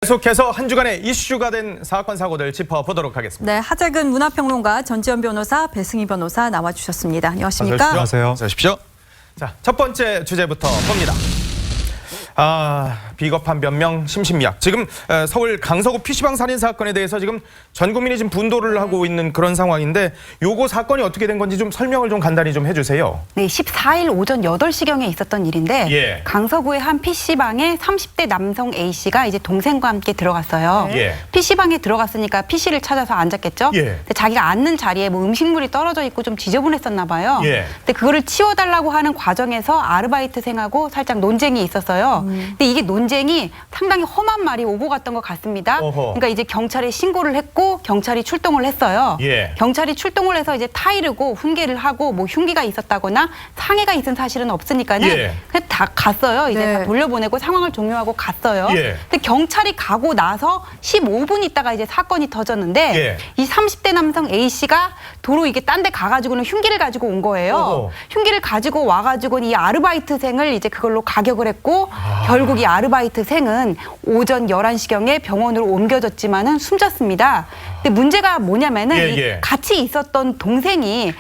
계속해서 한 주간의 이슈가 된 사건 사고들 짚어보도록 하겠습니다. 네, 하재근 문화평론가, 전지현 변호사, 배승희 변호사 나와주셨습니다. 안녕하십니까? 안녕하세요. 어서 오십시오. 자, 첫 번째 주제부터 봅니다. 비겁한 변명, 심신미약. 지금 서울 강서구 PC방 살인 사건에 대해서 지금 전 국민이 지금 분노를 하고 있는 그런 상황인데 요거 사건이 어떻게 된 건지 좀 설명을 좀 간단히 좀 해주세요. 네, 14일 오전 8시경에 있었던 일인데 예. 강서구의 한 PC방에 30대 남성 A씨가 이제 동생과 함께 들어갔어요. 예. PC방에 들어갔으니까 PC를 찾아서 앉았겠죠? 예. 근데 자기가 앉는 자리에 뭐 음식물이 떨어져 있고 좀 지저분했었나 봐요. 예. 근데 그거를 치워달라고 하는 과정에서 아르바이트생하고 살짝 논쟁이 있었어요. 근데 이게 논쟁이 상당히 험한 말이 오고 갔던 것 같습니다. 어허. 그러니까 이제 경찰에 신고를 했고 경찰이 출동을 했어요. 예. 경찰이 출동을 해서 이제 타이르고 훈계를 하고 뭐 흉기가 있었다거나 상해가 있은 사실은 없으니까는 예. 그냥 다 갔어요. 이제 네. 다 돌려보내고 상황을 종료하고 갔어요. 예. 근데 경찰이 가고 나서 15분 있다가 이제 사건이 터졌는데 예. 이 30대 남성 A 씨가 도로 이게 딴 데 가가지고는 흉기를 가지고 온 거예요. 어허. 흉기를 가지고 와가지고 이 아르바이트생을 이제 그걸로 가격을 했고 결국 이 아르바이트생은 오전 11시경에 병원으로 옮겨졌지만은 숨졌습니다. 근데 문제가 뭐냐면은 예, 이 예. 같이 있었던 동생이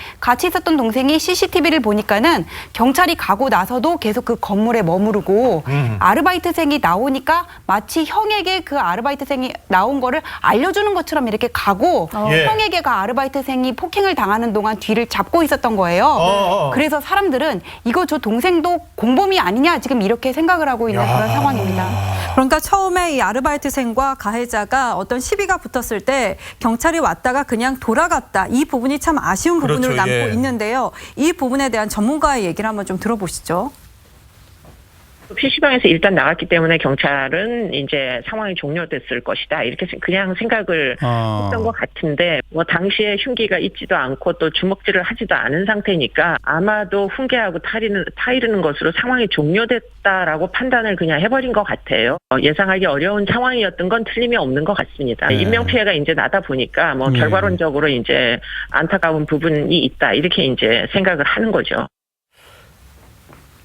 CCTV를 보니까는 경찰이 가고 나서도 계속 그 건물에 머무르고 아르바이트생이 나오니까 마치 형에게 그 아르바이트생이 나온 거를 알려주는 것처럼 이렇게 가고 예. 형에게 그 아르바이트생이 폭행을 당하는 동안 뒤를 잡고 있었던 거예요. 그래서 사람들은 이거 저 동생도 공범이 아니냐 지금 이렇게 생각을 하고 있는 그런 상황입니다. 그러니까 처음에 이 아르바이트생과 가해자가 어떤 시비가 붙었을 때 경찰이 왔다가 그냥 돌아갔다. 이 부분이 참 아쉬운 부분으로 그렇죠, 남고 예. 있는데요. 이 부분에 대한 전문가의 얘기를 한번 좀 들어보시죠. PC방에서 일단 나갔기 때문에 경찰은 이제 상황이 종료됐을 것이다. 이렇게 그냥 생각을 했던 것 같은데, 뭐 당시에 흉기가 있지도 않고 또 주먹질을 하지도 않은 상태니까 아마도 훈계하고 타이르는 것으로 상황이 종료됐다라고 판단을 그냥 해버린 것 같아요. 예상하기 어려운 상황이었던 건 틀림이 없는 것 같습니다. 네. 인명피해가 이제 나다 보니까 뭐 결과론적으로 이제 안타까운 부분이 있다. 이렇게 이제 생각을 하는 거죠.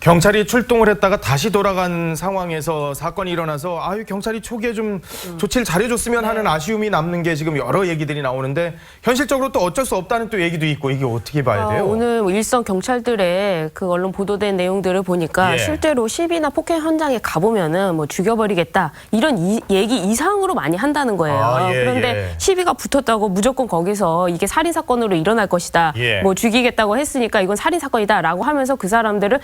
경찰이 출동을 했다가 다시 돌아간 상황에서 사건이 일어나서 경찰이 초기에 좀 조치를 잘해줬으면 하는 아쉬움이 남는 게 지금 여러 얘기들이 나오는데 현실적으로 또 어쩔 수 없다는 또 얘기도 있고 이게 어떻게 봐야 돼요? 오늘 일선 경찰들의 그 언론 보도된 내용들을 보니까 예. 실제로 시비나 폭행 현장에 가보면은 뭐 죽여버리겠다 이런 얘기 이상으로 많이 한다는 거예요. 예, 그런데 예. 시비가 붙었다고 무조건 거기서 이게 살인 사건으로 일어날 것이다. 예. 뭐 죽이겠다고 했으니까 이건 살인 사건이다라고 하면서 그 사람들을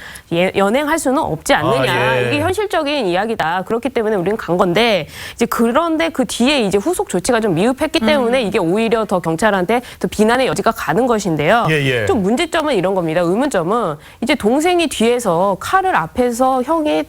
연행할 수는 없지 않느냐. 예. 이게 현실적인 이야기다. 그렇기 때문에 우리는 간 건데 이제 그런데 그 뒤에 이제 후속 조치가 좀 미흡했기 때문에 이게 오히려 더 경찰한테 더 비난의 여지가 가는 것인데요. 예. 좀 문제점은 이런 겁니다. 의문점은 이제 동생이 뒤에서 칼을 앞에서 형이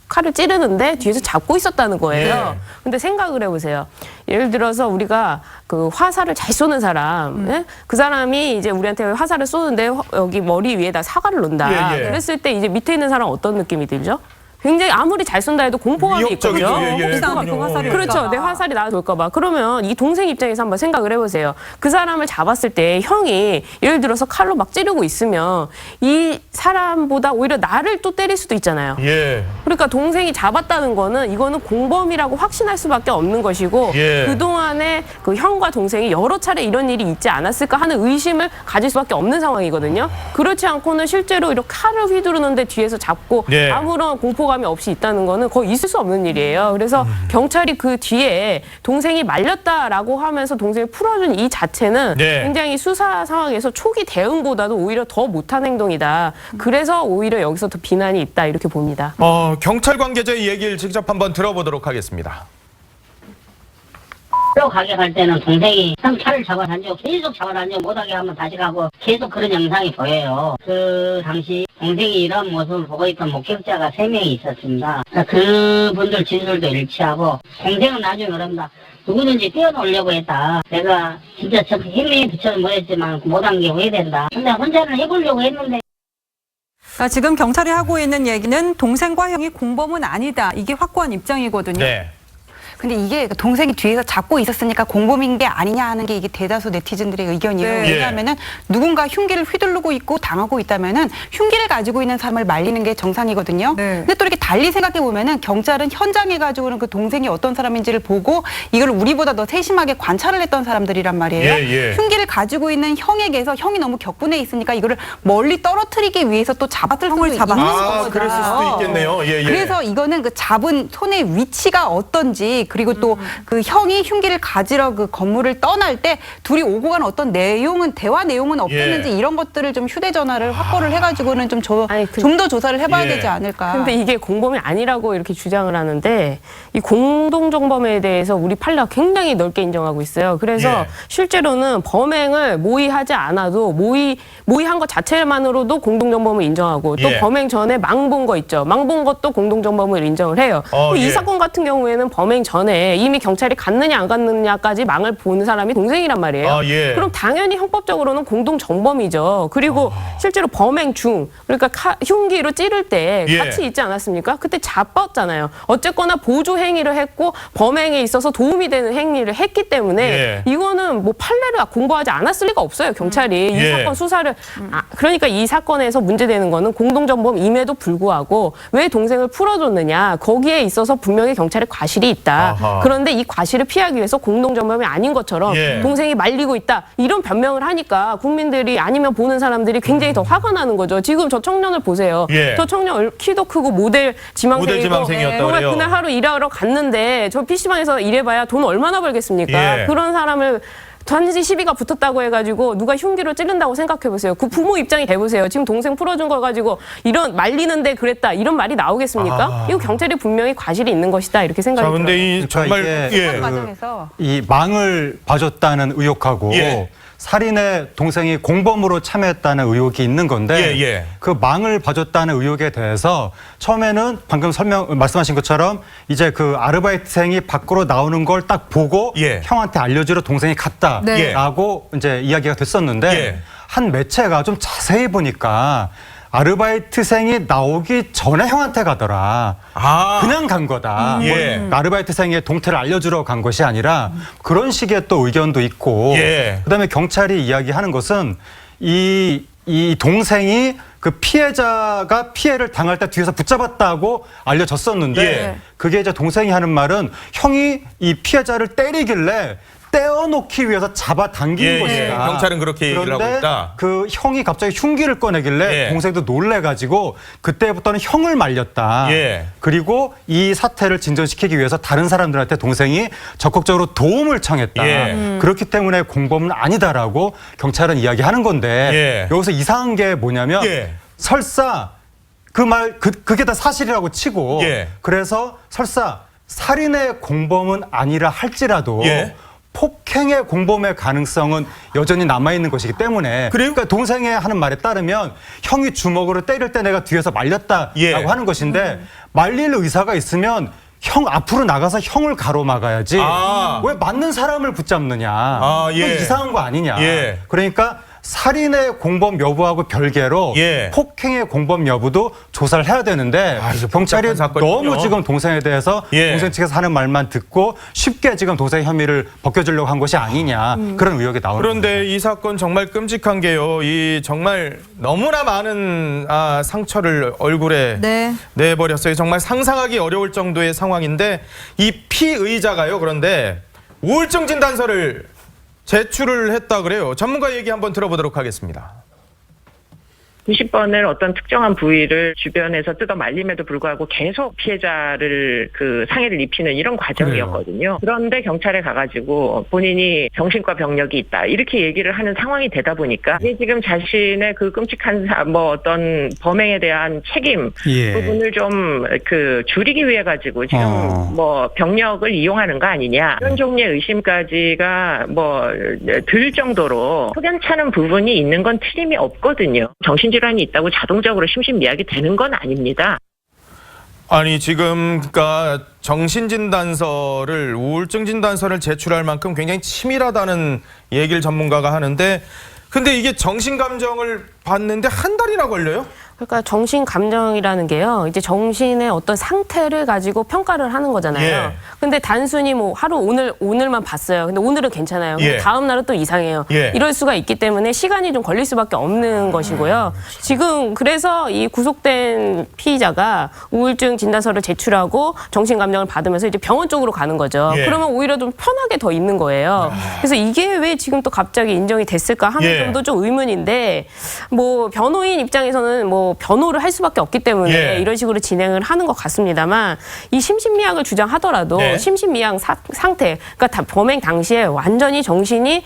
칼을 찌르는데 뒤에서 잡고 있었다는 거예요. 예. 근데 생각을 해보세요. 예를 들어서 우리가 그 화살을 잘 쏘는 사람, 예? 그 사람이 이제 우리한테 화살을 쏘는데 여기 머리 위에다 사과를 놓는다. 예. 그랬을 때 이제 밑에 있는 사람 어떤 느낌이 들죠? 굉장히 아무리 잘 쏜다 해도 공포감이 위협적이죠. 있거든요. 혹시나 그 화살이 그렇죠. 올까 내 봐. 화살이 나올까 봐. 그러면 이 동생 입장에서 한번 생각을 해보세요. 그 사람을 잡았을 때 형이 예를 들어서 칼로 막 찌르고 있으면 이 사람보다 오히려 나를 또 때릴 수도 있잖아요. 예. 그러니까 동생이 잡았다는 거는 이거는 공범이라고 확신할 수밖에 없는 것이고 예. 그동안에 그 형과 동생이 여러 차례 이런 일이 있지 않았을까 하는 의심을 가질 수밖에 없는 상황이거든요. 그렇지 않고는 실제로 이렇게 칼을 휘두르는데 뒤에서 잡고 예. 아무런 공포감이 없이 있다는 거는 거의 있을 수 없는 일이에요. 그래서 경찰이 그 뒤에 동생이 말렸다라고 하면서 동생을 풀어준 이 자체는 네. 굉장히 수사 상황에서 초기 대응보다도 오히려 더 못한 행동이다. 그래서 오히려 여기서 더 비난이 있다 이렇게 봅니다. 경찰 관계자의 얘기를 직접 한번 들어보도록 하겠습니다. 가게 때는 동생이 참 차를 잡아다니고 계속 잡아다니고 못하게 하면 다시 가고 계속 그런 영상이 보여요. 그 당시 동생이 이런 모습을 보고 있던 목격자가 3명이 있었습니다. 그분들 진술도 일치하고 동생은 나중에 그럽니다. 누구든지 뛰어놀려고 했다. 내가 진짜 힘이 붙여는 못했지만 못한 게 후회된다. 근데 혼자는 해보려고 했는데 그러니까 지금 경찰이 하고 있는 얘기는 동생과 형이 공범은 아니다. 이게 확고한 입장이거든요. 네. 근데 이게 동생이 뒤에서 잡고 있었으니까 공범인 게 아니냐 하는 게 이게 대다수 네티즌들의 의견이에요. 네. 왜냐하면은 누군가 흉기를 휘두르고 있고 당하고 있다면은 흉기를 가지고 있는 사람을 말리는 게 정상이거든요. 네. 근데 또 이렇게 달리 생각해 보면은 경찰은 현장에 가지고는 그 동생이 어떤 사람인지를 보고 이걸 우리보다 더 세심하게 관찰을 했던 사람들이란 말이에요. 예. 흉기를 가지고 있는 형에게서 형이 너무 격분해 있으니까 이거를 멀리 떨어뜨리기 위해서 또 잡았을 수도 있는 잡았을 거죠. 그랬을 수도 있겠네요. 예. 그래서 이거는 그 잡은 손의 위치가 어떤지 그리고 또 그 형이 흉기를 가지러 그 건물을 떠날 때 둘이 오고 간 어떤 내용은 대화 내용은 없었는지 이런 것들을 좀 휴대전화를 확보를 해가지고는 좀 더 조사를 해봐야 되지 않을까. 근데 이게 공범이 아니라고 이렇게 주장을 하는데 이 공동정범에 대해서 우리 판례가 굉장히 넓게 인정하고 있어요. 그래서 실제로는 범행을 모의하지 않아도 모의한 것 자체만으로도 공동정범을 인정하고 또 범행 전에 망본 거 있죠. 망본 것도 공동정범을 인정을 해요. 이 사건 같은 경우에는 범행 전에 이미 경찰이 갔느냐 안 갔느냐까지 망을 본 사람이 동생이란 말이에요. 그럼 당연히 형법적으로는 공동정범이죠. 그리고 실제로 범행 중 그러니까 흉기로 찌를 때 같이 있지 않았습니까? 그때 잡았잖아요. 어쨌거나 보조 행위를 했고 범행에 있어서 도움이 되는 행위를 했기 때문에 이거는 뭐 판례를 공부하지 않았을 리가 없어요. 경찰이 이 사건 수사를 그러니까 이 사건에서 문제되는 거는 공동정범임에도 불구하고 왜 동생을 풀어줬느냐 거기에 있어서 분명히 경찰의 과실이 있다. 그런데 이 과실을 피하기 위해서 공동정범이 아닌 것처럼 동생이 말리고 있다 이런 변명을 하니까 국민들이 아니면 보는 사람들이 굉장히 더 화가 나는 거죠. 지금 저 청년을 보세요. 저 청년 키도 크고 모델 지망생이고 정말 그날 하루 일하러 갔는데 저 PC방에서 일해봐야 돈 얼마나 벌겠습니까? 그런 사람을 단지 시비가 붙었다고 해가지고 누가 흉기로 찌른다고 생각해보세요. 그 부모 입장이 돼보세요. 지금 동생 풀어준 거 가지고 이런 말리는데 그랬다 이런 말이 나오겠습니까? 이거 경찰이 분명히 과실이 있는 것이다 이렇게 생각이 들어요. 근데 이 정말 과정에서 이 망을 봐줬다는 의혹하고 살인에 동생이 공범으로 참여했다는 의혹이 있는 건데 그 망을 봐줬다는 의혹에 대해서 처음에는 방금 말씀하신 것처럼 이제 그 아르바이트생이 밖으로 나오는 걸 딱 보고 형한테 알려주러 동생이 갔다라고 이제 이야기가 됐었는데 한 매체가 좀 자세히 보니까 아르바이트생이 나오기 전에 형한테 가더라. 그냥 간 거다. 뭐 아르바이트생의 동태를 알려주러 간 것이 아니라 그런 식의 또 의견도 있고 그다음에 경찰이 이야기하는 것은 이 동생이 그 피해자가 피해를 당할 때 뒤에서 붙잡았다고 알려졌었는데 그게 이제 동생이 하는 말은 형이 이 피해자를 때리길래 떼어놓기 위해서 잡아당긴 것이다. 경찰은 그렇게 얘기를 하고 있다. 그 형이 갑자기 흉기를 꺼내길래 동생도 놀래가지고 그때부터는 형을 말렸다. 그리고 이 사태를 진전시키기 위해서 다른 사람들한테 동생이 적극적으로 도움을 청했다. 그렇기 때문에 공범은 아니다라고 경찰은 이야기하는 건데 여기서 이상한 게 뭐냐면 설사 그게 다 사실이라고 치고 그래서 설사 살인의 공범은 아니라 할지라도 폭행의 공범의 가능성은 여전히 남아있는 것이기 때문에 그러니까 동생의 하는 말에 따르면 형이 주먹으로 때릴 때 내가 뒤에서 말렸다라고 하는 것인데 말릴 의사가 있으면 형 앞으로 나가서 형을 가로막아야지 왜 맞는 사람을 붙잡느냐 이상한 거 아니냐 그러니까 살인의 공범 여부하고 별개로 폭행의 공범 여부도 조사를 해야 되는데 경찰이 너무 지금 동생에 대해서 동생 측에서 하는 말만 듣고 쉽게 지금 동생 혐의를 벗겨주려고 한 것이 아니냐 그런 의혹이 나오는 그런데 겁니다. 이 사건 정말 끔찍한 게요. 이 정말 너무나 많은 상처를 얼굴에 내버렸어요. 정말 상상하기 어려울 정도의 상황인데 이 피의자가요. 그런데 우울증 진단서를 제출을 했다 그래요. 전문가 얘기 한번 들어보도록 하겠습니다. 90번을 어떤 특정한 부위를 주변에서 뜯어 말림에도 불구하고 계속 피해자를 그 상해를 입히는 이런 과정이었거든요. 그런데 경찰에 가가지고 본인이 정신과 병력이 있다 이렇게 얘기를 하는 상황이 되다 보니까 이게 지금 자신의 그 끔찍한 어떤 범행에 대한 책임 부분을 좀 그 줄이기 위해 가지고 지금 뭐 병력을 이용하는 거 아니냐 이런 종류의 의심까지가 뭐 들 정도로 확연찮은 부분이 있는 건 틀림이 없거든요. 질환이 있다고 자동적으로 심신미약이 되는 건 아닙니다. 아니 지금 그러니까 정신진단서를 우울증 진단서를 제출할 만큼 굉장히 치밀하다는 얘기를 전문가가 하는데 근데 이게 정신감정을 받는데 한 달이나 걸려요? 그러니까 정신 감정이라는 게요. 이제 정신의 어떤 상태를 가지고 평가를 하는 거잖아요. 예. 근데 단순히 뭐 하루 오늘만 봤어요. 근데 오늘은 괜찮아요. 근데 예. 다음 날은 또 이상해요. 예. 이럴 수가 있기 때문에 시간이 좀 걸릴 수밖에 없는 것이고요. 지금 그래서 이 구속된 피의자가 우울증 진단서를 제출하고 정신 감정을 받으면서 이제 병원 쪽으로 가는 거죠. 예. 그러면 오히려 좀 편하게 더 있는 거예요. 그래서 이게 왜 지금 또 갑자기 인정이 됐을까 하는 예. 점도 좀 의문인데 뭐 변호인 입장에서는 뭐 변호를 할 수밖에 없기 때문에 예. 이런 식으로 진행을 하는 것 같습니다만 이 심신미약을 주장하더라도 네. 심신미약 상태, 그러니까 다 범행 당시에 완전히 정신이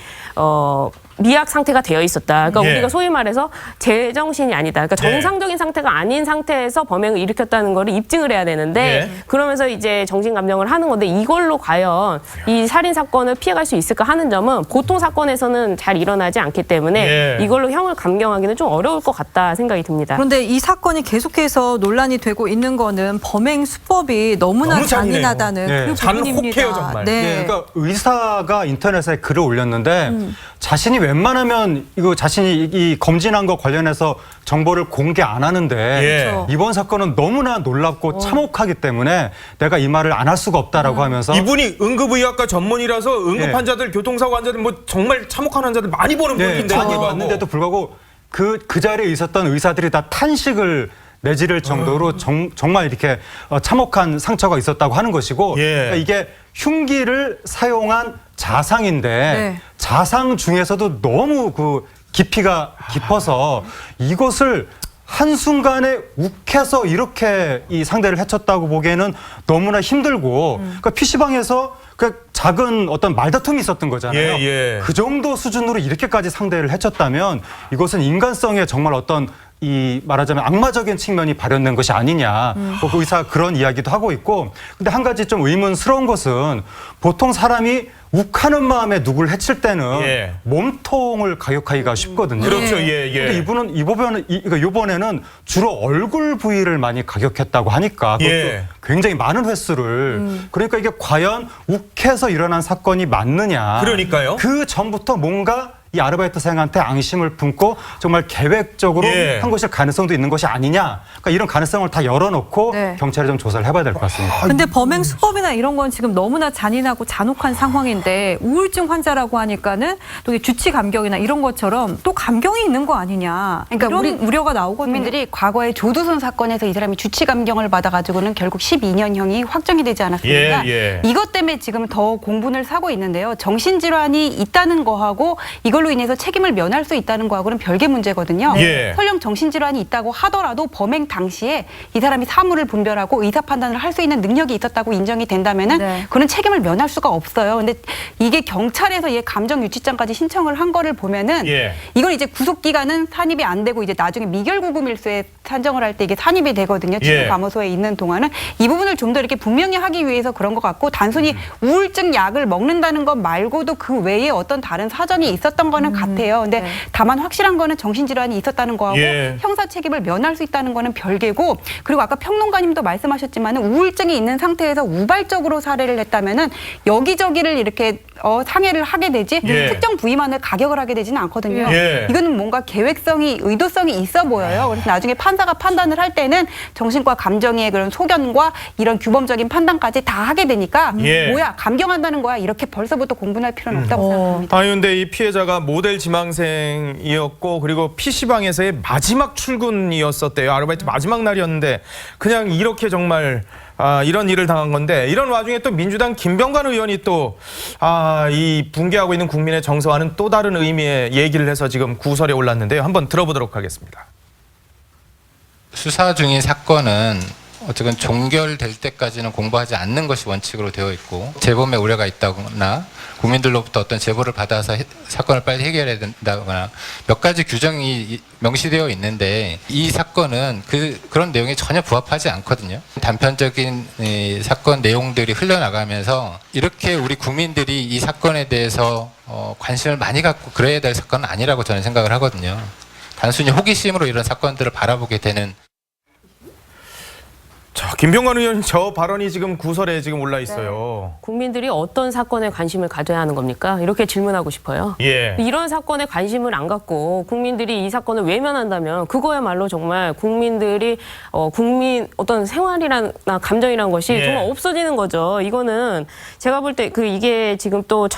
미약 상태가 되어 있었다. 그러니까 예. 우리가 소위 말해서 제정신이 아니다. 그러니까 네. 정상적인 상태가 아닌 상태에서 범행을 일으켰다는 거를 입증을 해야 되는데 예. 그러면서 이제 정신 감정을 하는 건데 이걸로 과연 이 살인 사건을 피해갈 수 있을까 하는 점은 보통 사건에서는 잘 일어나지 않기 때문에 예. 이걸로 형을 감경하기는 좀 어려울 것 같다 생각이 듭니다. 그런데 이 사건이 계속해서 논란이 되고 있는 거는 범행 수법이 너무나 너무 잔인해요. 잔인하다는 네. 그 부분입니다. 잔혹해요, 정말. 네. 예, 그러니까 의사가 인터넷에 글을 올렸는데 자신이 웬만하면 이거 자신이 이 검진한 거 관련해서 정보를 공개 안 하는데 예. 그렇죠. 이번 사건은 너무나 놀랍고 참혹하기 때문에 내가 이 말을 안 할 수가 없다라고 하면서 이분이 응급의학과 전문이라서 응급 예. 환자들, 교통사고 환자들 뭐 정말 참혹한 환자들 많이 보는 분인데 많이 봤는데도 불구하고 그 자리에 있었던 의사들이 다 탄식을 내지를 정도로 정말 이렇게 참혹한 상처가 있었다고 하는 것이고 예. 그러니까 이게 흉기를 사용한 자상인데 네. 자상 중에서도 너무 그 깊이가 깊어서 이것을 한순간에 욱해서 이렇게 이 상대를 해쳤다고 보기에는 너무나 힘들고 그러니까 PC방에서 그 작은 어떤 말다툼이 있었던 거잖아요. 예, 예. 그 정도 수준으로 이렇게까지 상대를 해쳤다면 이것은 인간성의 정말 어떤 이 말하자면 악마적인 측면이 발현된 것이 아니냐. 뭐 그 의사가 그런 이야기도 하고 있고. 근데 한 가지 좀 의문스러운 것은 보통 사람이 욱하는 마음에 누굴 해칠 때는 예. 몸통을 가격하기가 쉽거든요. 그렇죠. 예, 예. 근데 이번에는 주로 얼굴 부위를 많이 가격했다고 하니까 그것도 예. 굉장히 많은 횟수를 그러니까 이게 과연 욱해서 일어난 사건이 맞느냐. 그러니까요. 그 전부터 뭔가 이 아르바이트생한테 앙심을 품고 정말 계획적으로 예. 한 것일 가능성도 있는 것이 아니냐. 그러니까 이런 가능성을 다 열어놓고 네. 경찰이 좀 조사를 해봐야 될 것 같습니다. 근데 범행 수법이나 이런 건 지금 너무나 잔인하고 잔혹한 상황인데 우울증 환자라고 하니까는 또 이게 주치 감경이나 이런 것처럼 또 감경이 있는 거 아니냐. 그러니까 이런 우리 우려가 나오거든요. 국민들이 과거에 조두순 사건에서 이 사람이 주치 감경을 받아가지고는 결국 12년형이 확정이 되지 않았습니까? 예, 예. 이것 때문에 지금 더 공분을 사고 있는데요. 정신질환이 있다는 거하고 이걸로 인해서 책임을 면할 수 있다는 거하고는 별개 문제거든요. 예. 설령 정신질환이 있다고 하더라도 범행 당시에 이 사람이 사물을 분별하고 의사 판단을 할 수 있는 능력이 있었다고 인정이 된다면은 네. 그런 책임을 면할 수가 없어요. 근데 이게 경찰에서 얘 감정유치장까지 신청을 한 거를 보면은 예. 이걸 이제 구속 기간은 산입이 안 되고 이제 나중에 미결구금일수에 산정을 할 때 이게 산입이 되거든요. 예. 치료감호소에 있는 동안은 이 부분을 좀 더 이렇게 분명히 하기 위해서 그런 것 같고 단순히 우울증 약을 먹는다는 것 말고도 그 외에 어떤 다른 사정이 있었던 거는 같아요. 근데 네. 다만 확실한 거는 정신질환이 있었다는 거하고 예. 형사 책임을 면할 수 있다는 거는 별개고 그리고 아까 평론가님도 말씀하셨지만 우울증이 있는 상태에서 우발적으로 살해를 했다면은 여기저기를 이렇게 상해를 하게 되지 예. 특정 부위만을 가격을 하게 되지는 않거든요. 예. 이거는 뭔가 계획성이 의도성이 있어 보여요. 그래서 나중에 판사가 판단을 할 때는 정신과 감정의 그런 소견과 이런 규범적인 판단까지 다 하게 되니까 예. 뭐야 감경한다는 거야 이렇게 벌써부터 공분할 필요는 없다고 생각합니다. 아니 근데 이 피해자가 모델 지망생이었고 그리고 PC방에서의 마지막 출근이었었대요. 아르바이트 마지막 날이었는데 그냥 이렇게 정말 이런 일을 당한 건데 이런 와중에 또 민주당 김병관 의원이 또 이 붕괴하고 있는 국민의 정서와는 또 다른 의미의 얘기를 해서 지금 구설에 올랐는데요. 한번 들어보도록 하겠습니다. 수사 중인 사건은 어쨌든 종결될 때까지는 공부하지 않는 것이 원칙으로 되어 있고 재범의 우려가 있다거나 국민들로부터 어떤 제보를 받아서 사건을 빨리 해결해야 된다거나 몇 가지 규정이 명시되어 있는데 이 사건은 그런 내용에 전혀 부합하지 않거든요. 단편적인 사건 내용들이 흘러나가면서 이렇게 우리 국민들이 이 사건에 대해서 관심을 많이 갖고 그래야 될 사건은 아니라고 저는 생각을 하거든요. 단순히 호기심으로 이런 사건들을 바라보게 되는 자, 김병관 의원 저 발언이 지금 구설에 지금 올라 있어요. 국민들이 어떤 사건에 관심을 가져야 하는 겁니까? 이렇게 질문하고 싶어요. 예. 이런 사건에 관심을 안 갖고 국민들이 이 사건을 외면한다면 그거야말로 정말 국민들이 국민 어떤 생활이나 감정이란 것이 예. 정말 없어지는 거죠. 이거는 제가 볼 때 이게 지금 또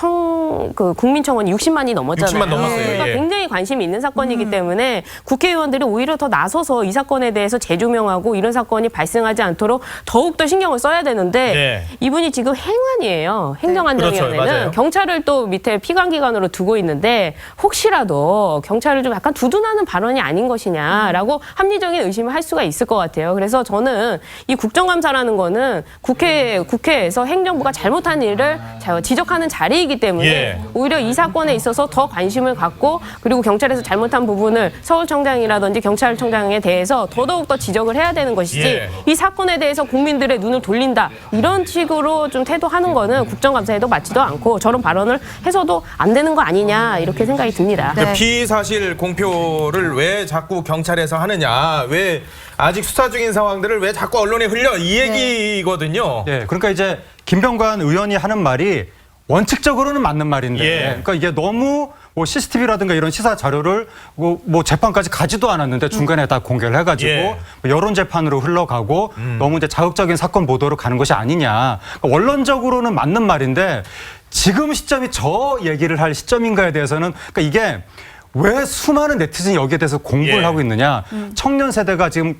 국민청원이 60만이 넘었잖아요. 60만 넘었어요. 그러니까 예. 굉장히 관심이 있는 사건이기 때문에 국회의원들이 오히려 더 나서서 이 사건에 대해서 재조명하고 이런 사건이 발생하지 않도록 더욱더 신경을 써야 되는데 네. 이분이 지금 행안이에요. 행정안전위원회는 그렇죠. 맞아요. 경찰을 또 밑에 피감기관으로 두고 있는데 혹시라도 경찰을 좀 약간 두둔하는 발언이 아닌 것이냐라고 합리적인 의심을 할 수가 있을 것 같아요. 그래서 저는 이 국정감사라는 거는 국회에서 행정부가 잘못한 일을 지적하는 자리이기 때문에 예. 오히려 이 사건에 있어서 더 관심을 갖고 그리고 경찰에서 잘못한 부분을 서울청장이라든지 경찰청장에 대해서 더더욱 더 지적을 해야 되는 것이지 예. 이 사건에 대해서 국민들의 눈을 돌린다 이런 식으로 좀 태도하는 거는 국정감사에도 맞지도 않고 저런 발언을 해서도 안 되는 거 아니냐 이렇게 생각이 듭니다. 네. 피사실 공표를 왜 자꾸 경찰에서 하느냐, 왜 아직 수사 중인 상황들을 왜 자꾸 언론에 흘려, 이 얘기거든요. 네, 그러니까 이제 김병관 의원이 하는 말이 원칙적으로는 맞는 말인데, 예. 그러니까 이게 너무 뭐 CCTV라든가 이런 시사 자료를 뭐 재판까지 가지도 않았는데 중간에 다 공개를 해가지고 예. 뭐 여론 재판으로 흘러가고 너무 이제 자극적인 사건 보도로 가는 것이 아니냐. 그러니까 원론적으로는 맞는 말인데 지금 시점이 저 얘기를 할 시점인가에 대해서는 그러니까 이게 왜 수많은 네티즌이 여기에 대해서 공부를 예. 하고 있느냐. 청년 세대가 지금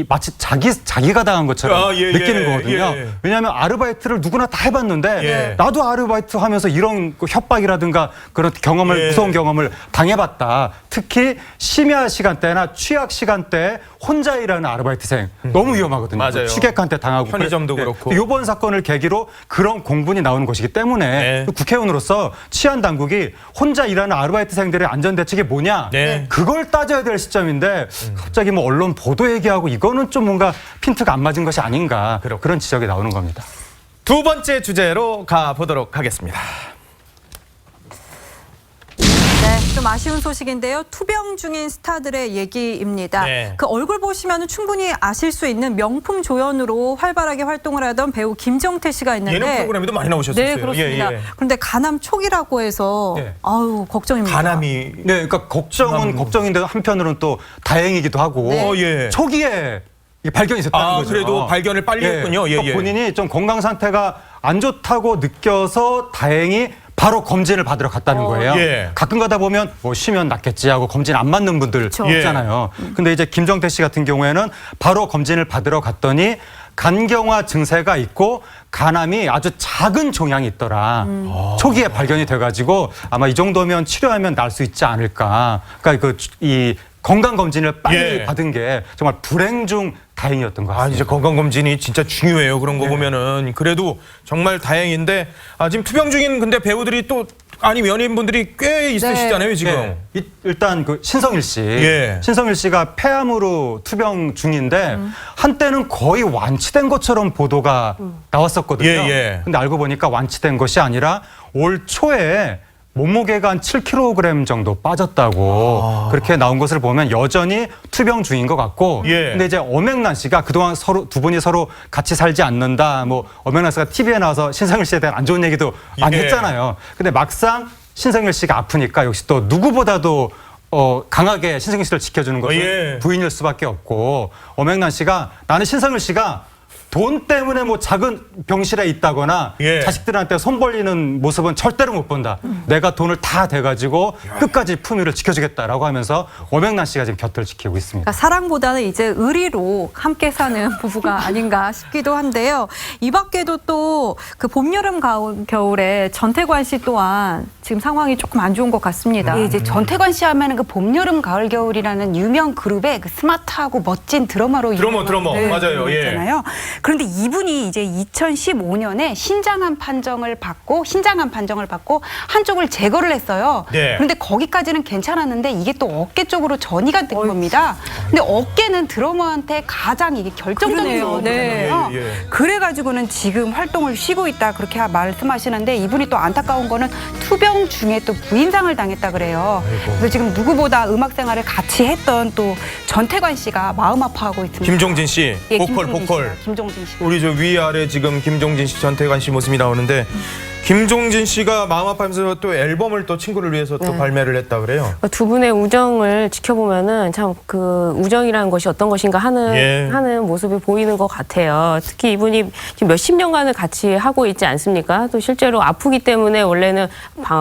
마치 자기가 당한 것처럼 느끼는 거거든요. 예. 왜냐하면 아르바이트를 누구나 다 해봤는데 예. 나도 아르바이트 하면서 이런 협박이라든가 그런 경험을 예. 무서운 경험을 당해봤다. 특히 심야 시간대나 취약 시간대에 혼자 일하는 아르바이트생 너무 위험하거든요. 맞아요. 취객한테 당하고 편의점도 그래. 그렇고. 이번 사건을 계기로 그런 공분이 나오는 것이기 때문에 네. 국회의원으로서 치안 당국이 혼자 일하는 아르바이트생들의 안전 대책이 뭐냐 네. 그걸 따져야 될 시점인데 갑자기 뭐 언론 보도 얘기하고 이거는 좀 뭔가 핀트가 안 맞은 것이 아닌가 그런 지적이 나오는 겁니다. 두 번째 주제로 가보도록 하겠습니다. 네, 좀 아쉬운 소식인데요. 투병 중인 스타들의 얘기입니다. 네. 그 얼굴 보시면 충분히 아실 수 있는 명품 조연으로 활발하게 활동을 하던 배우 김정태 씨가 있는데 예능 프로그램에도 많이 나오셨었어요. 네, 그렇습니다. 예. 그런데 간암 초기라고 해서 네. 아유 걱정입니다. 간암이 네, 그러니까 걱정인데 한편으로는 또 다행이기도 하고 네. 예. 초기에 이게 발견이 있었다는 거죠. 그래도 발견을 빨리 했군요. 예, 그러니까 예. 본인이 좀 건강 상태가 안 좋다고 느껴서 다행히 바로 검진을 받으러 갔다는 거예요. 예. 가끔 가다 보면 뭐 쉬면 낫겠지 하고 검진 안 맞는 분들 있잖아요. 근데 이제 김정태 씨 같은 경우에는 바로 검진을 받으러 갔더니 간경화 증세가 있고 간암이 아주 작은 종양이 있더라. 초기에 발견이 돼가지고 아마 이 정도면 치료하면 날 수 있지 않을까. 그러니까 이 건강검진을 빨리 예. 받은 게 정말 불행 중 다행이었던 것 같습니다. 이제 건강검진이 진짜 중요해요. 그런 거 보면은. 그래도 정말 다행인데, 지금 투병 중인 근데 배우들이 또, 연예인분들이 꽤 있으시잖아요, 지금. 네. 일단 그 신성일 씨. 예. 신성일 씨가 폐암으로 투병 중인데 한때는 거의 완치된 것처럼 보도가 나왔었거든요. 예. 근데 알고 보니까 완치된 것이 아니라 올 초에 몸무게가 한 7kg 정도 빠졌다고 그렇게 나온 것을 보면 여전히 투병 중인 것 같고 예. 근데 이제 엄앵란 씨가 그동안 두 분이 서로 같이 살지 않는다 뭐 엄앵란 씨가 TV에 나와서 신성일 씨에 대한 안 좋은 얘기도 많이 예. 했잖아요. 근데 막상 신성일 씨가 아프니까 역시 또 누구보다도 강하게 신성일 씨를 지켜주는 것은 예. 부인일 수밖에 없고 엄앵란 씨가 나는 신성일 씨가 돈 때문에 뭐 작은 병실에 있다거나 예. 자식들한테 손 벌리는 모습은 절대로 못 본다. 내가 돈을 다 대가지고 끝까지 품위를 지켜주겠다라고 하면서 엄앵란 씨가 지금 곁을 지키고 있습니다. 그러니까 사랑보다는 이제 의리로 함께 사는 부부가 아닌가 싶기도 한데요. 이 밖에도 또 그 봄, 여름, 겨울에 전태관 씨 또한 지금 상황이 조금 안 좋은 것 같습니다. 예, 이제 전태관 씨 하면은 그 봄, 여름, 가을, 겨울이라는 유명 그룹의 그 스마트하고 멋진 드러머로 드러머. 맞아요. 예. 있잖아요. 그런데 이분이 이제 2015년에 신장암 판정을 받고 한쪽을 제거를 했어요. 네. 그런데 거기까지는 괜찮았는데 이게 또 어깨 쪽으로 전이가 된 겁니다. 근데 어깨는 드러머한테 가장 이게 결정적인 그러네요. 부분이에요. 네. 예. 그래가지고는 지금 활동을 쉬고 있다 그렇게 말씀하시는데 이분이 또 안타까운 거는 투병 형 중에 또 부인상을 당했다 그래요. 그래서 지금 누구보다 음악 생활을 같이 했던 또 전태관 씨가 마음 아파하고 있습니다. 김종진 씨, 예, 보컬. 김종진 씨. 우리 저 위아래 지금 김종진 씨, 전태관 씨 모습이 나오는데 김종진 씨가 마음 아파하면서 또 앨범을 또 친구를 위해서 또 발매를 했다 그래요. 두 분의 우정을 지켜보면은 참 그 우정이라는 것이 어떤 것인가 하는 모습이 보이는 것 같아요. 특히 이분이 지금 몇십 년간을 같이 하고 있지 않습니까? 또 실제로 아프기 때문에 원래는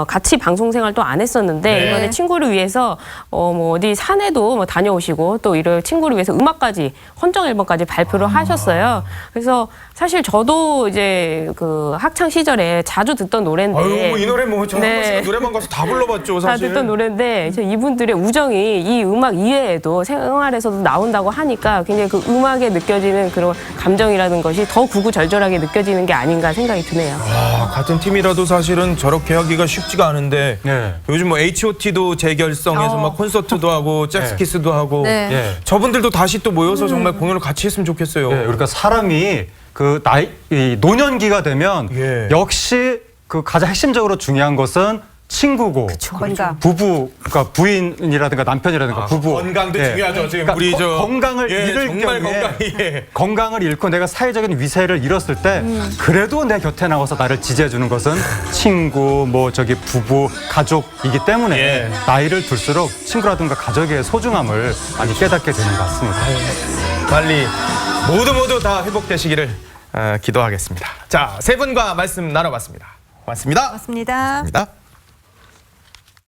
같이 방송 생활도 안 했었는데 이번에 친구를 위해서 뭐 어디 산에도 뭐 다녀오시고 또 이런 친구를 위해서 음악까지 헌정 앨범까지 발표를 하셨어요. 그래서 사실 저도 이제 그 학창 시절에 자주 듣던 노래인데. 아유, 이 노래 뭐 저 노래방 가서 다 불러봤죠, 다 사실. 듣던 노래인데 이분들의 우정이 이 음악 이외에도 생활에서도 나온다고 하니까 굉장히 그 음악에 느껴지는 그런 감정이라는 것이 더 구구절절하게 느껴지는 게 아닌가 생각이 드네요. 아, 같은 팀이라도 사실은 저렇게 하기가 쉽지가 않은데 요즘 뭐 H.O.T도 재결성해서 막 콘서트도 하고 잭스키스도 하고 저분들도 다시 또 모여서 정말 공연을 같이 했으면 좋겠어요. 그러니까 사람이 그 이 노년기가 되면 역시 그 가장 핵심적으로 중요한 것은 친구고 부부, 그러니까 부인이라든가 남편이라든가 부부 건강도 중요하죠. 지금 그러니까 우리 저 건강을 잃을 정말 경우에 건강을 잃고 내가 사회적인 위세를 잃었을 때 그래도 내 곁에 나와서 나를 지지해주는 것은 친구, 뭐 저기 부부, 가족이기 때문에 나이를 들수록 친구라든가 가족의 소중함을 많이 깨닫게 되는 것 같습니다. 빨리 모두 다 회복되시기를 기도하겠습니다. 자, 세 분과 말씀 나눠봤습니다. 고맙습니다. 고맙습니다. 고맙습니다.